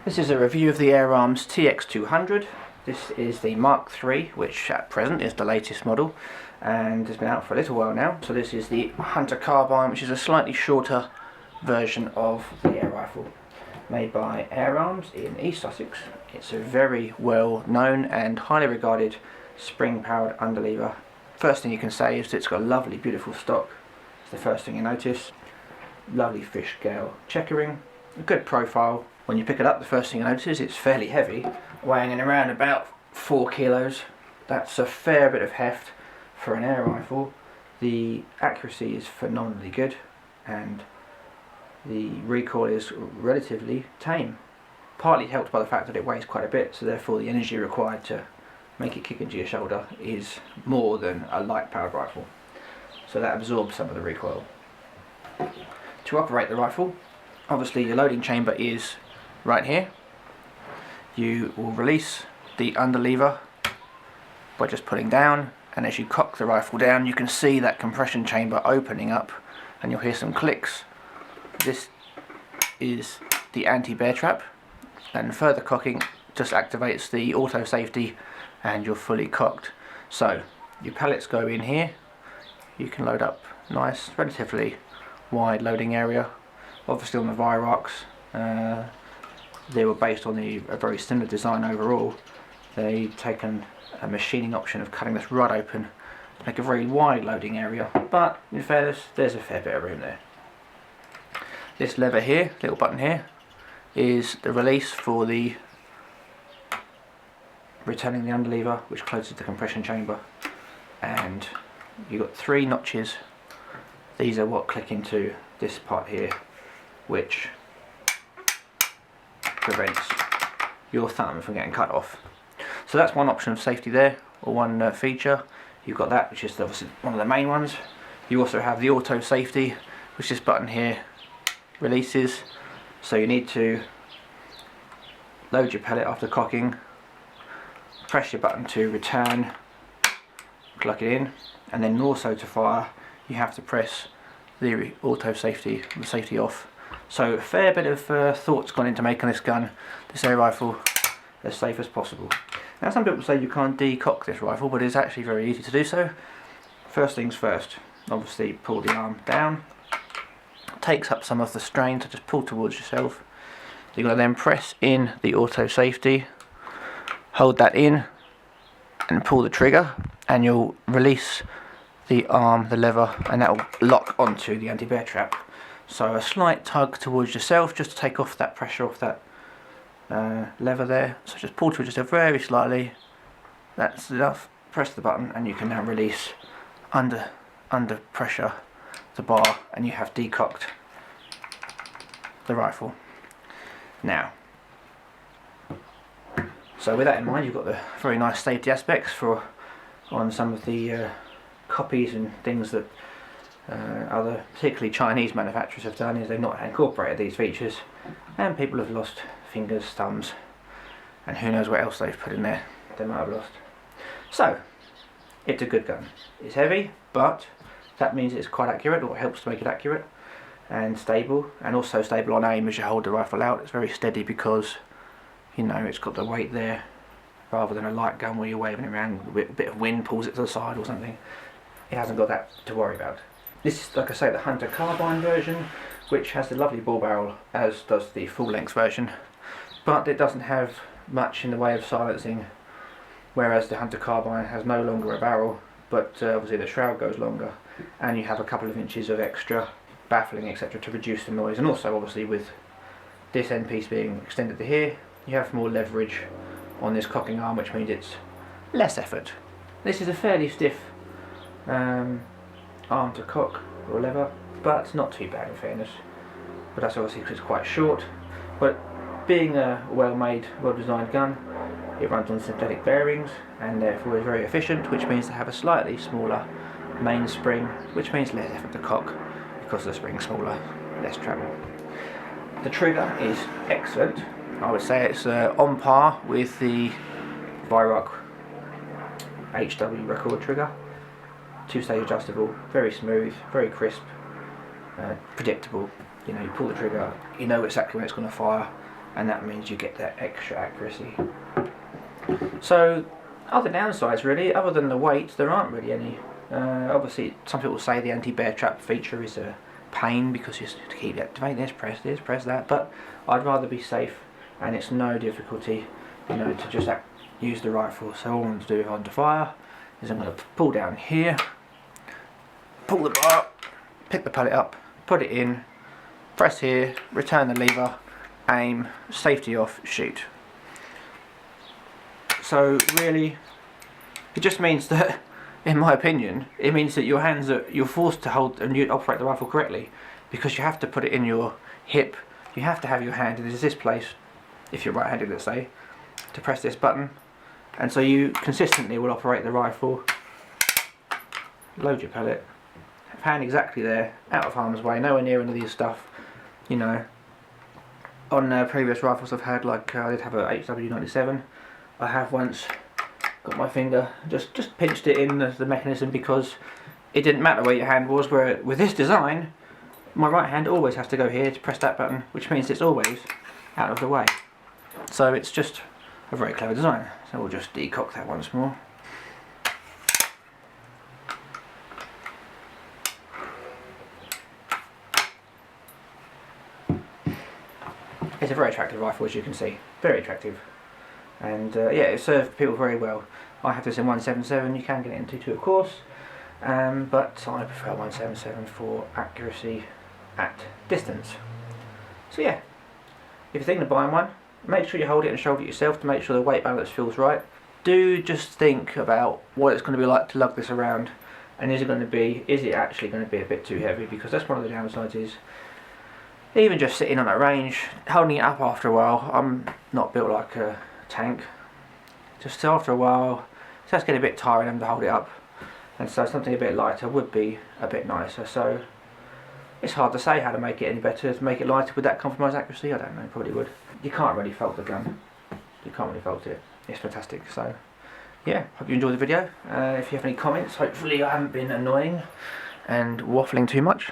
This is a review of the Air Arms TX200. This is the Mark III, which at present is the latest model and has been out for a little while now. So this is the Hunter Carbine, which is a slightly shorter version of the air rifle, made by Air Arms in East Sussex. It's a very well known and highly regarded spring powered underlever. First thing you can say is that it's got a lovely beautiful stock. It's the first thing you notice. Lovely fish scale checkering, a good profile. When you pick it up, the first thing you notice is it's fairly heavy, weighing in around about 4 kilos. That's a fair bit of heft for an air rifle. The accuracy is phenomenally good and the recoil is relatively tame, partly helped by the fact that it weighs quite a bit, so therefore the energy required to make it kick into your shoulder is more than a light powered rifle, so that absorbs some of the recoil. To operate the rifle, obviously your loading chamber is right here. You will release the underlever by just pulling down, and as you cock the rifle down you can see that compression chamber opening up and you'll hear some clicks. This is the anti-bear trap, and further cocking just activates the auto safety and you're fully cocked. So your pellets go in here. You can load up nice, relatively wide loading area. Obviously on the Virox, they were based on a very similar design overall. They've taken a machining option of cutting this rod open to make a very wide loading area, but in fairness there's a fair bit of room there. This lever here, little button here, is the release for the returning the underlever, which closes the compression chamber, and you've got 3 notches. These are what click into this part here, which prevents your thumb from getting cut off. So that's one option of safety there, or one feature. You've got that, which is obviously one of the main ones. You also have the auto safety, which this button here releases. So you need to load your pellet after cocking, press your button to return, plug it in, and then also to fire you have to press the auto safety, the safety off. So a fair bit of thought's gone into making this gun, this air rifle, as safe as possible. Now some people say you can't decock this rifle, but it's actually very easy to do so. First things first, obviously pull the arm down. It takes up some of the strain, so just pull towards yourself. You're going to then press in the auto safety, hold that in and pull the trigger, and you'll release the arm, the lever, and that will lock onto the anti-bear trap. So a slight tug towards yourself just to take off that pressure off that lever there. So just pull towards yourself very slightly. That's enough. Press the button and you can now release under pressure the bar, and you have decocked the rifle. Now, so with that in mind, you've got the very nice safety aspects on some of the copies and things that other, particularly Chinese manufacturers, have done, is they've not incorporated these features, and people have lost fingers, thumbs, and who knows what else they've put in there they might have lost. So it's a good gun. It's heavy, but that means it's quite accurate, or it helps to make it accurate and stable, and also stable on aim as you hold the rifle out. It's very steady because, you know, it's got the weight there, rather than a light gun where you're waving it around, a bit of wind pulls it to the side or something. It hasn't got that to worry about. This is, like I say, the Hunter Carbine version, which has the lovely ball barrel, as does the full length version, but it doesn't have much in the way of silencing, whereas the Hunter Carbine has no longer a barrel, but obviously the shroud goes longer, and you have a couple of inches of extra baffling, etc., to reduce the noise. And also obviously with this end piece being extended to here, you have more leverage on this cocking arm, which means it's less effort. This is a fairly stiff arm to cock, or lever, but not too bad in fairness. But that's obviously because it's quite short. But being a well-made, well-designed gun, it runs on synthetic bearings and therefore is very efficient, which means they have a slightly smaller mainspring, which means less effort to cock because the spring's smaller, less travel. The trigger is excellent. I would say it's on par with the Virox HW record trigger. 2-stage adjustable, very smooth, very crisp, predictable. You know, you pull the trigger, you know exactly when it's going to fire, and that means you get that extra accuracy. So other downsides really, other than the weight, there aren't really any. Obviously some people say the anti-bear trap feature is a pain because you have to keep activating this, press that, but I'd rather be safe, and it's no difficulty, you know, to just use the rifle. So all I'm going to do if I'm to fire is I'm going to pull down here, pull the bar, pick the pellet up, put it in, press here, return the lever, aim, safety off, shoot. So really, it just means that, in my opinion, it means that your hands you're forced to hold and you operate the rifle correctly, because you have to put it in your hip. You have to have your hand in this place, if you're right-handed, let's say, to press this button, and so you consistently will operate the rifle. Load your pellet, hand exactly there, out of harm's way, nowhere near any of these stuff. You know, on previous rifles I've had, like I did have a HW97. I have once got my finger, just pinched it in the mechanism, because it didn't matter where your hand was, where with this design my right hand always has to go here to press that button, which means it's always out of the way. So it's just a very clever design. So we'll just decock that once more. It's a very attractive rifle, as you can see, very attractive. And yeah, it served people very well. I have this in 177, you can get it in 22 of course, but I prefer 177 for accuracy at distance. So yeah, if you're thinking of buying one, make sure you hold it and shoulder it yourself to make sure the weight balance feels right. Do just think about what it's going to be like to lug this around, and is it actually going to be a bit too heavy, because that's one of the downsides is, even just sitting on a range, holding it up after a while, I'm not built like a tank, just after a while it starts getting a bit tiring having to hold it up, and so something a bit lighter would be a bit nicer. So it's hard to say how to make it any better, to make it lighter with that compromised accuracy. I don't know, probably would. You can't really fault the gun, you can't really fault it, it's fantastic. So yeah, hope you enjoyed the video. If you have any comments, hopefully I haven't been annoying and waffling too much.